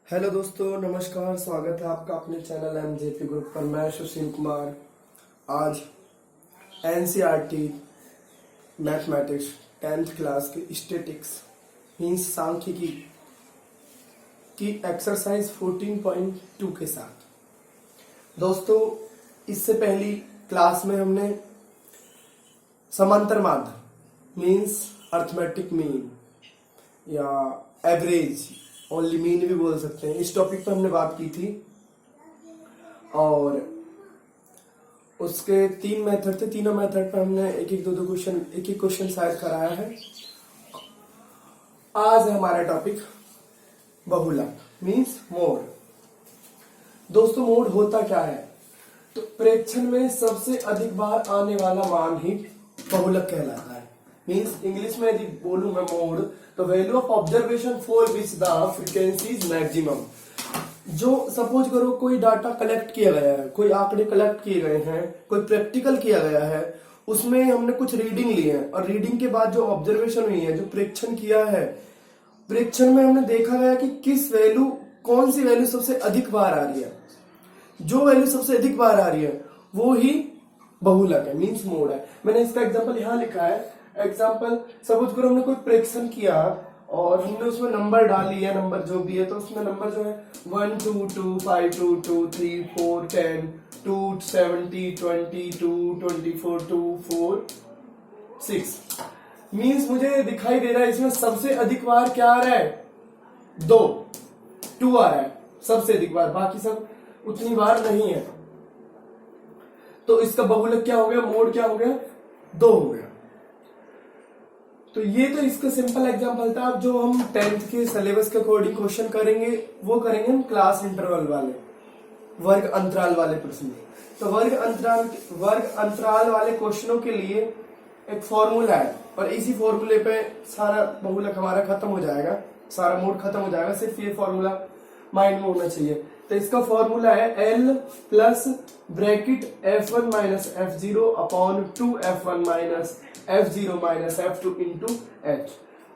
Hello दोस्तों, नमस्कार। स्वागत है आपका अपने चैनल एमजेपी ग्रुप पर। मैं सुशील कुमार आज एनसीईआरटी मैथमेटिक्स 10th क्लास के स्टैटिक्स मीन्स सांख्यिकी की एक्सरसाइज 14.2 के साथ। दोस्तों, इससे पहली क्लास में हमने समांतर माध्य मीन्स अर्थमेटिक मीन या एवरेज, ओनली मीन भी बोल सकते हैं, इस टॉपिक पर हमने बात की थी। और उसके 3 मेथड थे, तीनों मेथड पर हमने एक एक क्वेश्चन शायद कराया है। आज है हमारा टॉपिक बहुलक मीन्स मोड। दोस्तों, मोड होता क्या है? तो प्रेक्षण में सबसे अधिक बार आने वाला मान ही बहुलक कहलाता है। मीन्स इंग्लिश में यदि बोलूं मैं मोड, तो value of observation for which the frequency is maximum. जो सपोज करो कोई डाटा कलेक्ट किया गया है, कोई आंकड़े कलेक्ट किए गए हैं, कोई प्रैक्टिकल किया गया है, उसमें हमने कुछ रीडिंग ली है और रीडिंग के बाद जो ऑब्जर्वेशन हुई है, जो प्रेक्षण किया है, प्रेक्षण में हमने देखा गया कि कौन सी वैल्यू सबसे अधिक बार आ रही है। जो वैल्यू सबसे अधिक बार आ रही है वो ही बहुलक है, मीन्स मोड है। मैंने इसका एग्जांपल यहाँ लिखा है। एग्जांपल सपोज करो हमने कोई प्रेक्षण किया और हमने उसमें नंबर डाली है, नंबर जो भी है, तो उसमें नंबर जो है 1 2 2 5 2 2 3 4 10 2 70 20 2 24 2 4 6। मीन्स मुझे दिखाई दे रहा है इसमें सबसे अधिक बार क्या आ रहा है? 2 आ रहा है सबसे अधिक बार, बाकी सब उतनी बार नहीं है। तो इसका बहुलक क्या हो गया, मोड क्या हो गया? 2 हो गया। तो ये तो इसका सिंपल एग्जांपल था। अब जो हम 10th के सिलेबस के अकॉर्डिंग क्वेश्चन करेंगे वो करेंगे हम क्लास इंटरवल वाले, वर्ग अंतराल वाले प्रश्न। तो वर्ग अंतराल वाले क्वेश्चनों के लिए एक फॉर्मूला है और इसी फॉर्मूले पे सारा बहुलक हमारा खत्म हो जाएगा, सारा मोड खत्म हो जाएगा। सिर्फ ये फॉर्मूला माइंड में होना चाहिए। तो इसका फॉर्मूला है L plus bracket F1 minus F0 upon 2F1 minus F0 minus F2 into H,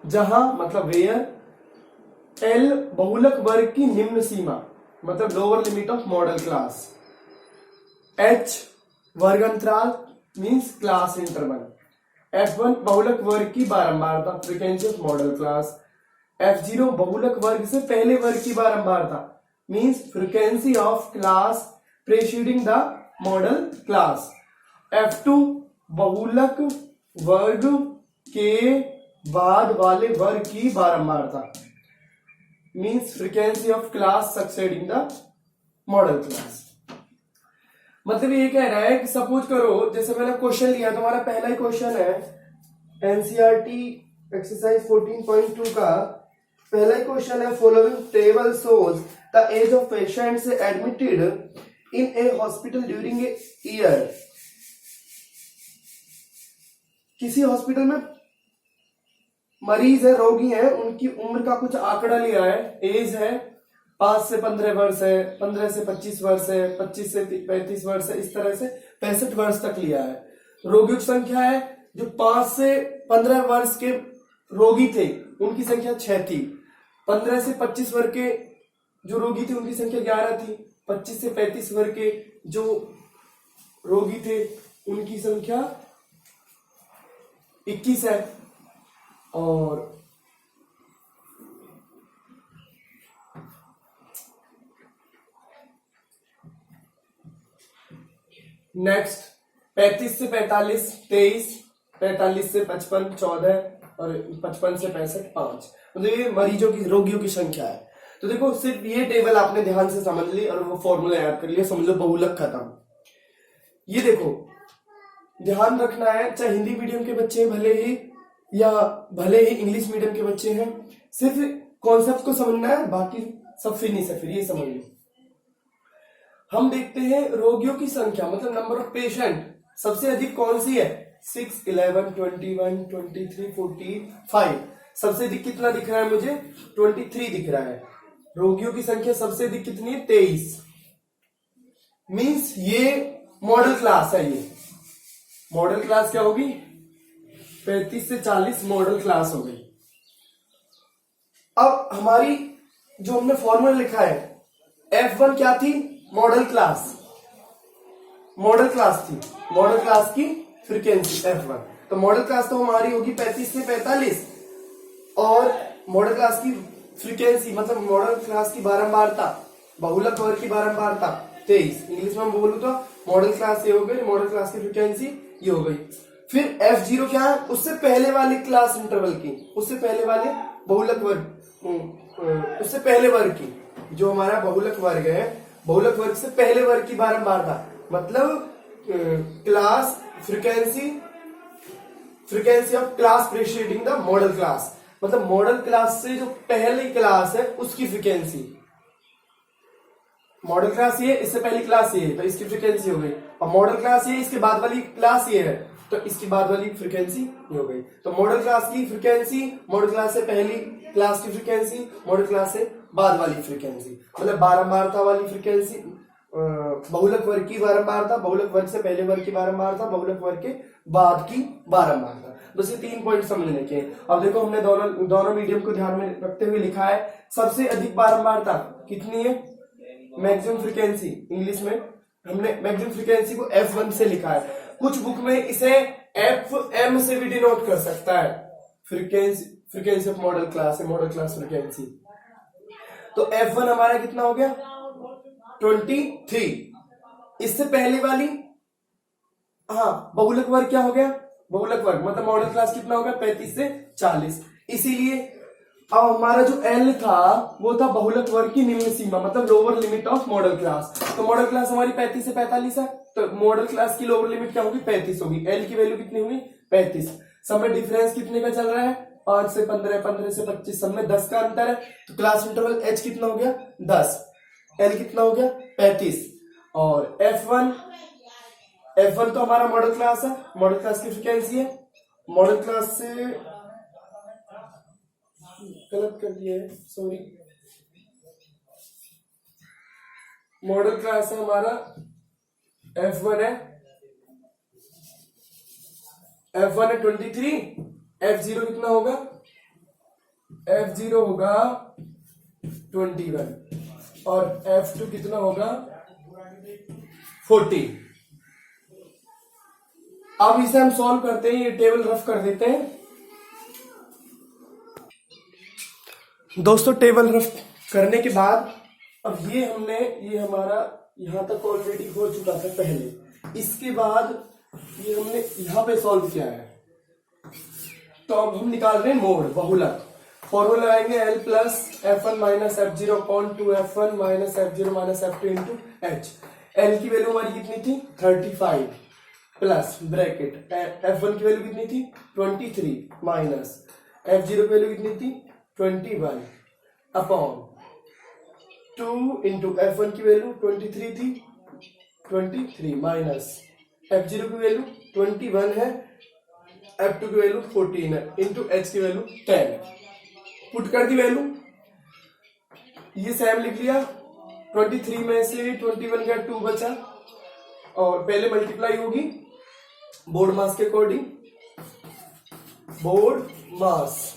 जहां मतलब वेयर L बहुलक वर्ग की निम्न सीमा मतलब lower limit of modal class, H वर्ग अंतराल मीन्स क्लास इंटरवल, F1 बहुलक वर्ग की बारंबारता frequency of modal class, F0 बहुलक वर्ग से पहले वर्ग की बारंबारता means frequency of class preceding the modal class, F2 बहुलक वर्ग के बाद वाले वर्ग की बारंबारता means frequency of class succeeding the modal class. मतलब ये कह रहा है कि सपोज करो जैसे मैंने क्वेश्चन लिया, तुम्हारा पहला ही क्वेश्चन है एनसीईआरटी एक्सरसाइज 14.2 का पहला ही क्वेश्चन है, following table shows the age of patients admitted in a hospital during a year. किसी हॉस्पिटल में मरीज है, रोगी है, उनकी उम्र का कुछ आंकड़ा लिया है। एज है 5 से 15 वर्ष है, 15 से 25 वर्ष है, 25 से 35 वर्ष है, इस तरह से 65 वर्ष तक लिया है। रोगियों की संख्या है जो 5 से 15 वर्ष के रोगी थे उनकी संख्या 6 थी, 15 से 25 वर्ष के जो रोगी थे उनकी संख्या 11 थी, 25 से 35 वर्ष के जो रोगी थे उनकी संख्या 21 है। और नेक्स्ट 35 से 45 23, 45 से 55 14 और 55 से 65 5। मतलब ये मरीजों की, रोगियों की संख्या है। तो देखो सिर्फ ये टेबल आपने ध्यान से समझ ली और वो फॉर्मूला याद कर लिया, समझ लो बहुलक खत्म। ये देखो ध्यान रखना है, चाहे हिंदी मीडियम के बच्चे भले ही या भले ही इंग्लिश मीडियम के बच्चे हैं, सिर्फ कॉन्सेप्ट को समझना है, बाकी सब फिनिश है। फिर ये समझ लो, हम देखते हैं रोगियों की संख्या मतलब नंबर ऑफ पेशेंट सबसे अधिक कौन सी है? 6 11 21 23 45। सबसे अधिक कितना दिख रहा है मुझे? 23 दिख रहा है। रोगियों की संख्या सबसे अधिक कितनी है? 23। मीन्स ये मॉडल क्लास है। ये मॉडल क्लास क्या होगी? 35 से 40 मॉडल क्लास हो गई। अब हमारी जो हमने फॉर्मूला लिखा है, F1 क्या थी? मॉडल क्लास, मॉडल क्लास थी, मॉडल क्लास की फ्रीक्वेंसी F1। तो मॉडल क्लास तो हमारी होगी 35 से 45, और मॉडल क्लास की फ्रीक्वेंसी मतलब मॉडल क्लास की बारंबारता, बहुलक वर्ग की बारंबारता 23। इंग्लिश में हम बोलूं तो मॉडल क्लास ये हो गई, मॉडल क्लास की फ्रीक्वेंसी ये हो गई। फिर F0 क्या है? उससे पहले वाले क्लास इंटरवल की, उससे पहले वाले बहुलक वर्ग, उससे पहले वर्ग की, जो हमारा बहुलक वर्ग है, बहुलक वर्ग से पहले वर्ग की बारंबारता, मतलब class frequency, frequency of class preceding the modal class, मतलब मॉडल क्लास से जो पहली क्लास है उसकी फ्रीक्वेंसी। मॉडल क्लास ये, इससे पहली क्लास ये है तो इसकी फ्रीक्वेंसी हो गई, और मॉडल क्लास ये, इसके बाद वाली क्लास ये है तो इसकी बाद वाली फ्रीक्वेंसी ये हो गई। तो मॉडल क्लास की फ्रीक्वेंसी, मॉडल क्लास से पहली क्लास की फ्रीक्वेंसी, मॉडल क्लास से बाद वाली फ्रीक्वेंसी, मतलब बारंबारता वाली फ्रीक्वेंसी, बहुलक वर्ग की बारंबारता, बहुलक वर्ग से पहले वर्ग की बारंबारता, बहुलक वर्ग के बाद की बारंबारता। बस ये 3 पॉइंट समझने के। अब देखो हमने दोनों मीडियम को ध्यान में रखते हुए लिखा है। सबसे अधिक बारंबारता कितनी है? मैक्सिमम फ्रीक्वेंसी, इंग्लिश में हमने मैक्सिमम फ्रीक्वेंसी को F1 से लिखा है। कुछ बुक में इसे FM से भी डिनोट कर सकता है, फ्रीक्वेंसी ऑफ मॉडल क्लास है, मॉडल क्लास फ्रीक्वेंसी। तो F1 हमारा कितना हो गया? 23। इससे पहले वाली, हाँ, बहुलक वर्ग क्या हो गया? बहुलक वर्ग मतलब मॉडल क्लास कितना हो गया? 35 से 40। इसीलिए अब हमारा जो L था वो था बहुलक वर्ग की निम्न सीमा, मतलब lower limit of modal class. तो मॉडल क्लास हमारी 35 से 45 है, तो मॉडल क्लास की लोअर लिमिट क्या होगी? 35 होगी। L की वैल्यू कितनी होगी? 35। सब में डिफरेंस कितने का चल रहा है? 5 से 15, 15 से 25, सब में 10 का अंतर है। तो क्लास इंटरवल H कितना हो गया? 10। L कितना हो गया? 35। और F1 तो हमारा मॉडल क्लास है, मॉडल क्लास की फ्रीक्वेंसी है। मॉडल क्लास से गलत कर दिया है, सॉरी, मॉडल क्लास है हमारा F1 है, F1 है 23, F0 कितना होगा? F0 होगा 21 और F2 कितना होगा? 40। अब इसे हम सॉल्व करते हैं, ये टेबल रफ कर देते हैं दोस्तों। टेबल रफ करने के बाद अब ये हमारा यहां तक ऑलरेडी हो चुका था पहले, इसके बाद ये हमने यहां पे सॉल्व किया है। तो अब हम निकाल रहे हैं मोड, बहुलक। फॉर्मूला लगाएंगे L plus F1 minus F0 upon 2F1 minus F0 minus F2 into H। L की वैल्यू हमारी कितनी थी? 35 प्लस ब्रैकेट F1 की वैल्यू कितनी थी? 23 माइनस F0 की वैल्यू कितनी थी? 21 अपॉन 2 इंटू F1 की वैल्यू 23 थी, 23 माइनस F0 की वैल्यू 21 है, F2 की वैल्यू 14 है, इंटू H की वैल्यू 10 है। पुट कर दी वैल्यू, ये सेम लिख लिया। 23 में से 21 का 2 बचा, और पहले मल्टीप्लाई होगी बोर्ड मास के according, BODMAS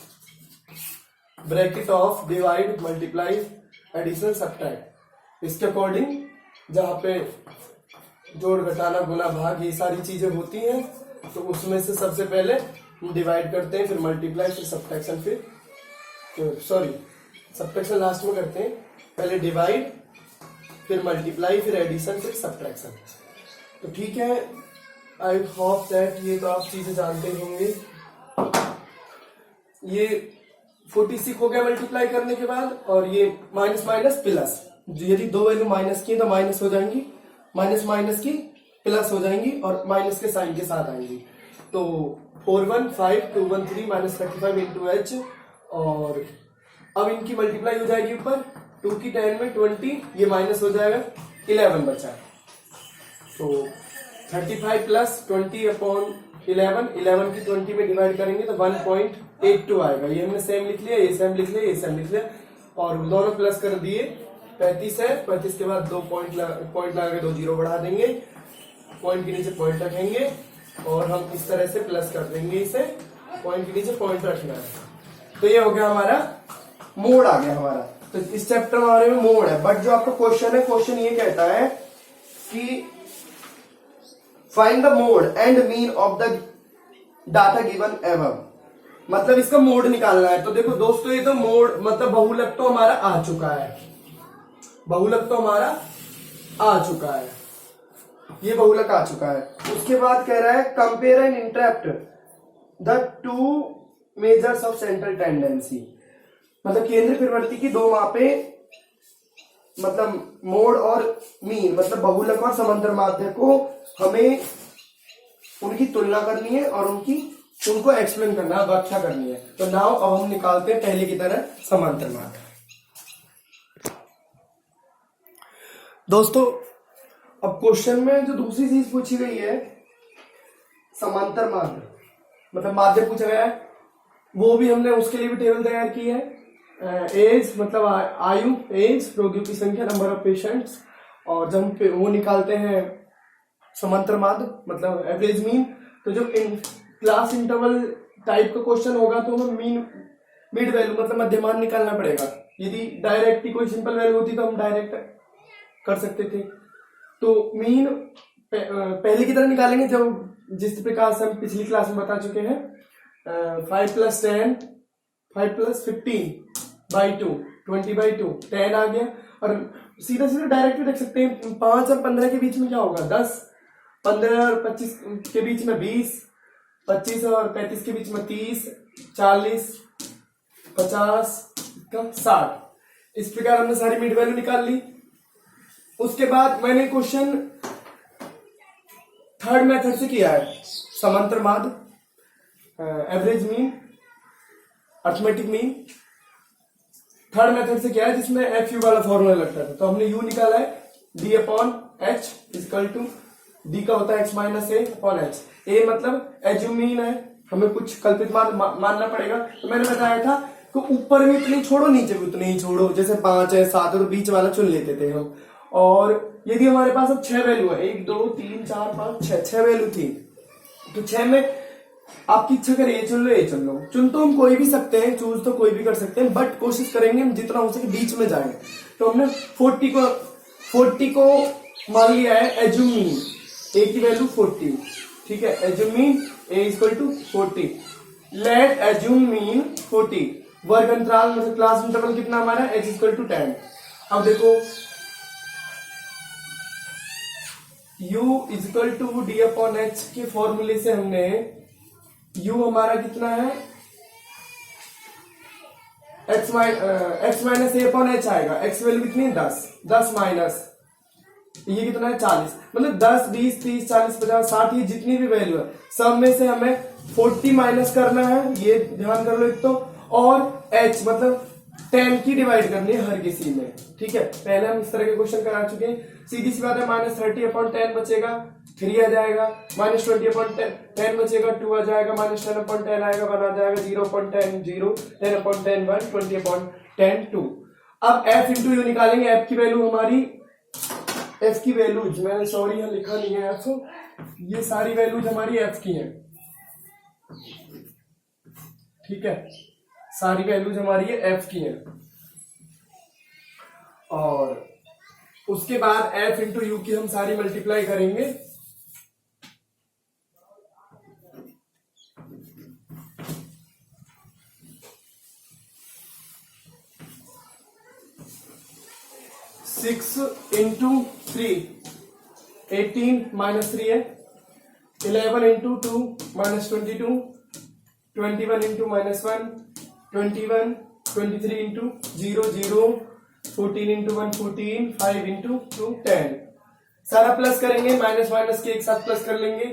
bracket of divide multiply addition subtract, इसके अकॉर्डिंग जहां पे जोड़ घटाना गुना भाग ये सारी चीजें होती हैं, तो उसमें से सबसे पहले डिवाइड करते हैं, फिर मल्टीप्लाई, फिर सब्ट्रैक्शन, फिर सॉरी सब्ट्रैक्शन लास्ट में करते हैं। पहले डिवाइड, फिर मल्टीप्लाई, फिर एडिशन, फिर सब्ट्रैक्शन। तो ठीक है, आई होप दैट ये तो आप चीजें जानते होंगे। ये 46 हो गया मल्टीप्लाई करने के बाद, और ये माइनस माइनस प्लस, यदि दो वैल्यू माइनस की तो माइनस हो जाएंगी, माइनस माइनस की प्लस हो जाएंगी और माइनस के साइन के साथ आएंगी। तो 415 माइनस 35 इंटू H, और अब इनकी मल्टीप्लाई हो जाएगी ऊपर, 2 की 10 में 20, ये माइनस हो जाएगा, 11 बचा। तो 35 प्लस 20 अपॉन 11 की 20 में डिवाइड करेंगे तो 1.82 आएगा। ये हमने सेम लिख लिया, ये सेम लिख लिया, ये सेम लिख लिया, और दोनों प्लस कर दिए। 35 है, 35 के बाद 2 पॉइंट लगा के 2 जीरो बढ़ा देंगे, पॉइंट के नीचे पॉइंट रखेंगे, और हम इस तरह से प्लस कर देंगे, इसे पॉइंट के नीचे पॉइंट रखना है। तो ये हो गया हमारा मोड, आ गया हमारा। तो इस चैप्टर हमारे में मोड है, बट जो आपका क्वेश्चन है, क्वेश्चन ये कहता है कि find the mode and mean of the data given above, मतलब इसका मोड निकालना है। तो देखो दोस्तों, ये तो मोड मतलब बहुलक तो हमारा आ चुका है, बहुलक तो हमारा आ चुका है, ये बहुलक आ चुका है। उसके बाद कह रहा है compare and interrupt the two measures of central tendency, मतलब केंद्र प्रवृत्ति की दो मापे, मतलब मोड और मीन, मतलब बहुलक और समांतर माध्य को हमें उनकी तुलना करनी है और उनको एक्सप्लेन करना है, व्याख्या करनी है। तो नाउ अब हम निकालते हैं पहले की तरह समांतर माध्य। दोस्तों अब क्वेश्चन में जो दूसरी चीज पूछी गई है, समांतर माध्य मतलब माध्य पूछा गया है, वो भी हमने उसके लिए भी टेबल तैयार की है। एज मतलब आयु, एज, रोगियों की संख्या, नंबर ऑफ पेशेंट्स, और जब हम वो निकालते हैं समांतर माध्य मतलब एवरेज मीन, तो जब क्लास इंटरवल टाइप का क्वेश्चन होगा तो हमें मिड वैल्यू मतलब मध्यमान निकालना पड़ेगा। यदि डायरेक्ट ही कोई सिंपल वैल्यू होती तो हम डायरेक्ट कर सकते थे। तो मीन पहले की तरह निकालेंगे जब जिस प्रकार से हम पिछली क्लास में बता चुके हैं, 5 + 10 5 + 15/2 20/2 10 आ गया। और सीधा सीधा डायरेक्ट भी देख सकते हैं, 5 और 15 के बीच में क्या होगा 10, 15 और 25 के बीच में 20, 25 और 35 के बीच में 30, 40, 50, 60। इस प्रकार हमने सारी मिड वैल्यू निकाल ली। उसके बाद मैंने क्वेश्चन थर्ड मेथड से किया है, समांतर माध्य, average mean, arithmetic mean, third method से किया है जिसमें एफ यू वाला फॉर्मूला लगता था। तो हमने यू निकाला है d/h इक्वल टू d का होता है x - a/h। a मतलब एज्यूम मीन है, हमें कुछ कल्पित मान मानना पड़ेगा। तो मैंने बताया था कि ऊपर भी उतनी छोड़ो, नीचे भी उतनी ही छोड़ो, जैसे 5 है 7 है तो बीच वाला चुन लेते थे हम। और यदि हमारे पास अब 6 वैल्यू है, 1 2 3 4 5 6 वैल्यू थी, तो 6 में आपकी इच्छा करे ये चुन लो, ये चुन लो। चुन तो हम कोई भी सकते हैं, चूज तो कोई भी कर सकते हैं, बट कोशिश करेंगे हम जितना हो सके बीच में जाए। तो हमने 40 को मान लिया है एज्यूम मीन, ए की वैल्यू 40, ठीक है। Assume mean A equal to 40, let assume mean 40, वर्ग अंतराल मतलब क्लास इंटरवल कितना हमारा h इक्वल टू 10। अब देखो u इक्वल टू d/h के फॉर्मूले से हमने u हमारा कितना है x माइनस a/h आएगा। x वैल्यू कितनी है 10 माइनस ये कितना है 40, मतलब 10 20 30 40 50 60 ये जितनी भी वैल्यू है सब में से हमें 40 माइनस करना है, ये ध्यान कर लो एक तो, और h मतलब 10 की डिवाइड करनी है हर किसी में, ठीक है। पहले हम इस तरह के क्वेश्चन करा चुके हैं। सीधी सी बात है, -30/10 बचेगा 3 आ जाएगा, -20/10 बचेगा 2 आ जाएगा, -10/10 आएगा 1 आ जाएगा, 0/10 0, 10/10 1, 20/10 2। अब f इंटू यू निकालेंगे। f की वैल्यू हमारी, f की वैल्यूज मैंने सॉरी यहाँ लिखा नहीं है f, ये सारी वैल्यूज हमारी f की हैं, ठीक है, सारी वैल्यूज हमारी ये f की हैं। और उसके बाद f इंटू यू की हम सारी मल्टीप्लाई करेंगे। सिक्स इंटू 3 18 -3 है, 11 into 2 -22, 21 into -1 21, 23 into 0 0, 14 into 1 14, 5 into 2 10। सारा प्लस करेंगे, माइनस माइनस के एक साथ प्लस कर लेंगे।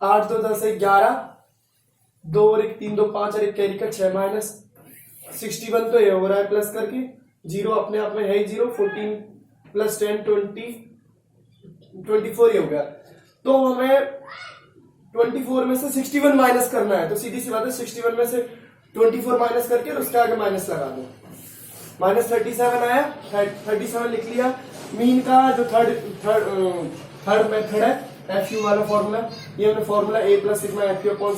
8 2 10 11, 2 और 1 3 2 5 और 1 कैरी का 6 माइनस 61 तो ये हो रहा है प्लस करके, 0 अपने आप में है ही 0, 14 प्लस 10 20 24 ये हो गया। तो हमें 24 में से 61 माइनस करना है, तो सीधी सी बात है 61 में से 24 माइनस करके और उसके आगे माइनस लगा दो। -37 आया, 37 लिख लिया। मीन का जो थर्ड मेथड है एफ यू वाला फॉर्मूला, ये हमने formula a + sigma F you upon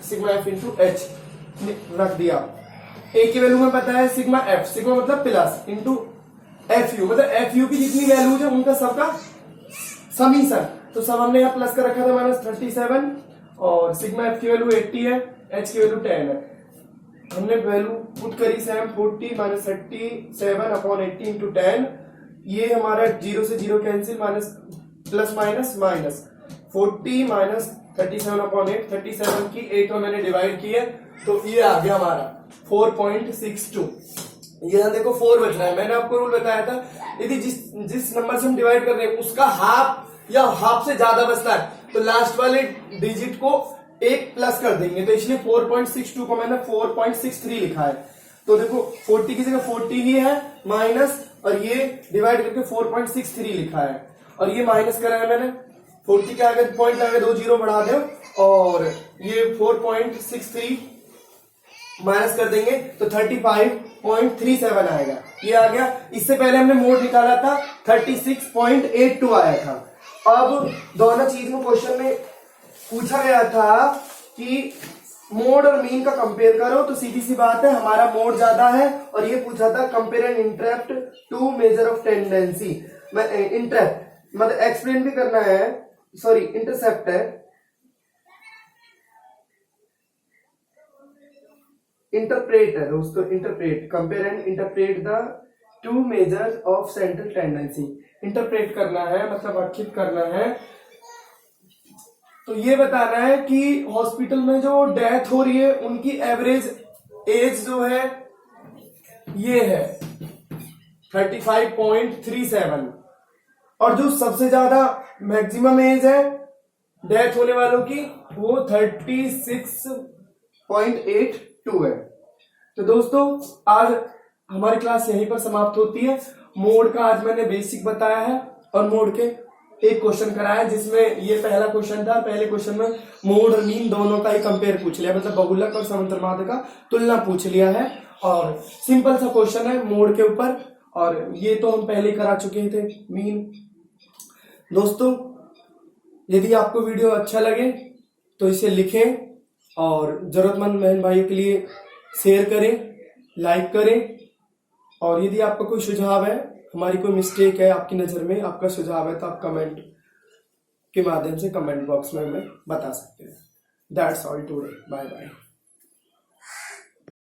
sigma F into H रख दिया। ए की वैल्यू में पता है सिग्मा एफ, सिग्मा मतलब प्लस इंटू एफ यू, मतलब एफ यू की जितनी वैल्यूज है उनका सबका समीशन। तो सब हमने यहाँ प्लस कर रखा था -37 और सिग्मा एफ की वैल्यू 80 है, एच की वैल्यू 10 है। हमने वैल्यू पुट करी सेम 40 -37 अपॉन 80 इंटू 10, ये हमारा 0 से 0 cancel, minus plus minus minus 40 -37 upon 8, 37 की 8 में मैंने डिवाइड की है तो ये आ गया हमारा 4.62। यहाँ देखो 4 बच रहा है, मैंने आपको रूल बताया था यदि जिस नंबर से हम डिवाइड कर रहे हैं उसका हाफ या हाफ से ज्यादा बचता है तो लास्ट वाले डिजिट को एक प्लस कर देंगे, तो इसलिए 4.62 को मैंने 4.63 लिखा है। तो देखो 40 की जगह 40 ही है माइनस, और ये डिवाइड करके 4.63 लिखा है, और ये माइनस करा है मैंने 40 के आगे पॉइंट आगे 2 जीरो बढ़ा दो और ये 4.63 माइनस कर देंगे तो 35.37 आएगा, ये आ गया। इससे पहले हमने मोड निकाला था 36.82 आया था। अब दोनों चीज में क्वेश्चन में पूछा गया था कि मोड और मीन का कंपेयर करो, तो सीधी सी बात है हमारा मोड ज्यादा है, और ये पूछा था compare and interrupt to measure of tendency. मैं इंटरप्ट मतलब एक्सप्लेन भी करना है, सॉरी इंटरसेप्ट है, इंटरप्रेट है दोस्तों, interpret, compare and interpret the two measures of central tendency. Interpret करना है मतलब आखिर करना है, तो ये बताना है कि हॉस्पिटल में जो डेथ हो रही है उनकी एवरेज एज जो है ये है 35.37, और जो सबसे ज्यादा मैक्सिमम एज है डेथ होने वालों की वो 36.82 है। तो दोस्तों आज हमारी क्लास यहीं पर समाप्त होती है। मोड का आज मैंने बेसिक बताया है और मोड के एक क्वेश्चन कराया जिसमें ये पहला क्वेश्चन था। पहले क्वेश्चन में मोड और मीन दोनों का ही कंपेयर पूछ लिया, मतलब बहुलक और समांतर का तुलना पूछ लिया है, और सिंपल सा क्वेश्चन है मोड के ऊपर, और ये तो हम पहले करा चुके थे मीन। दोस्तों यदि आपको वीडियो अच्छा लगे तो इसे लिखें और जरूरतमंद बहन भाइयों के लिए शेयर करें, लाइक करें, और यदि आपका कोई सुझाव है, हमारी कोई मिस्टेक है आपकी नजर में, आपका सुझाव है तो आप कमेंट के माध्यम से कमेंट बॉक्स में हमें बता सकते हैं। That's all today, bye bye.